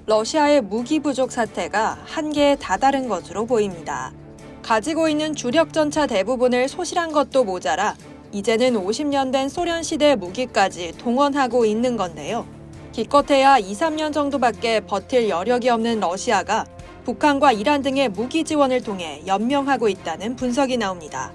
러시아의 무기 부족 사태가 한계에 다다른 것으로 보입니다. 가지고 있는 주력 전차 대부분을 소실한 것도 모자라 이제는 50년 된 소련 시대 무기까지 동원하고 있는 건데요. 기껏해야 2, 3년 정도밖에 버틸 여력이 없는 러시아가 북한과 이란 등의 무기 지원을 통해 연명하고 있다는 분석이 나옵니다.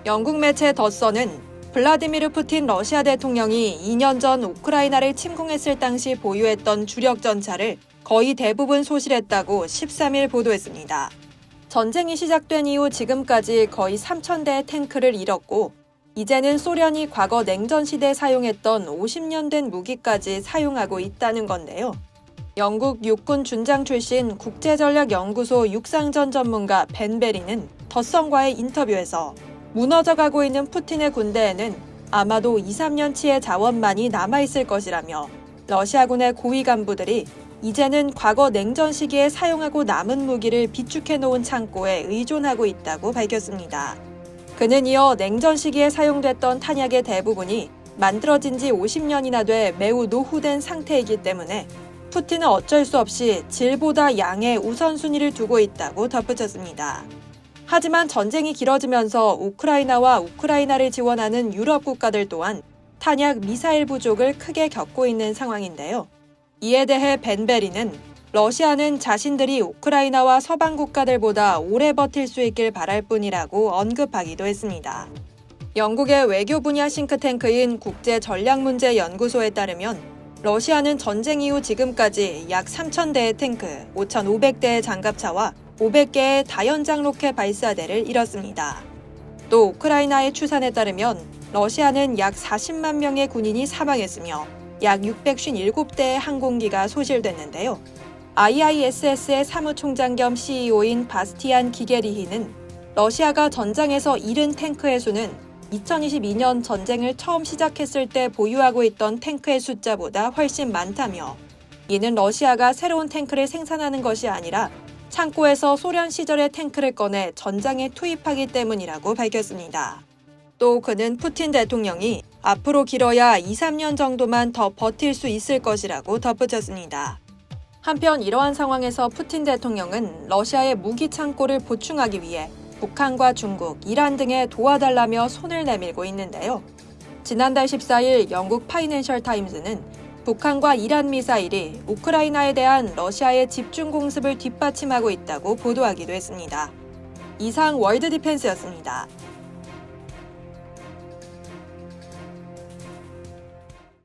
영국 매체 더선은 블라디미르 푸틴 러시아 대통령이 2년 전 우크라이나를 침공했을 당시 보유했던 주력 전차를 거의 대부분 소실했다고 13일 보도했습니다. 전쟁이 시작된 이후 지금까지 거의 3,000대의 탱크를 잃었고 이제는 소련이 과거 냉전 시대에 사용했던 50년 된 무기까지 사용하고 있다는 건데요. 영국 육군 준장 출신 국제전략연구소 육상전 전문가 벤 베리는 더선과의 인터뷰에서 무너져가고 있는 푸틴의 군대에는 아마도 2, 3년치의 자원만이 남아있을 것이라며 러시아군의 고위 간부들이 이제는 과거 냉전 시기에 사용하고 남은 무기를 비축해놓은 창고에 의존하고 있다고 밝혔습니다. 그는 이어 냉전 시기에 사용됐던 탄약의 대부분이 만들어진 지 50년이나 돼 매우 노후된 상태이기 때문에 푸틴은 어쩔 수 없이 질보다 양에 우선순위를 두고 있다고 덧붙였습니다. 하지만 전쟁이 길어지면서 우크라이나와 우크라이나를 지원하는 유럽 국가들 또한 탄약 미사일 부족을 크게 겪고 있는 상황인데요. 이에 대해 벤 베리는 러시아는 자신들이 우크라이나와 서방 국가들보다 오래 버틸 수 있길 바랄 뿐이라고 언급하기도 했습니다. 영국의 외교 분야 싱크탱크인 국제전략문제연구소에 따르면 러시아는 전쟁 이후 지금까지 약 3,000대의 탱크, 5,500대의 장갑차와 500개의 다연장 로켓 발사대를 잃었습니다. 또 우크라이나의 추산에 따르면 러시아는 약 40만 명의 군인이 사망했으며 약 657대의 항공기가 소실됐는데요. IISS의 사무총장 겸 CEO인 바스티안 기게리히는 러시아가 전장에서 잃은 탱크의 수는 2022년 전쟁을 처음 시작했을 때 보유하고 있던 탱크의 숫자보다 훨씬 많다며 이는 러시아가 새로운 탱크를 생산하는 것이 아니라 창고에서 소련 시절의 탱크를 꺼내 전장에 투입하기 때문이라고 밝혔습니다. 또 그는 푸틴 대통령이 앞으로 길어야 2, 3년 정도만 더 버틸 수 있을 것이라고 덧붙였습니다. 한편 이러한 상황에서 푸틴 대통령은 러시아의 무기 창고를 보충하기 위해 북한과 중국, 이란 등에 도와달라며 손을 내밀고 있는데요. 지난달 14일 영국 파이낸셜 타임즈는 북한과 이란 미사일이 우크라이나에 대한 러시아의 집중 공습을 뒷받침하고 있다고 보도하기도 했습니다. 이상 월드 디펜스였습니다.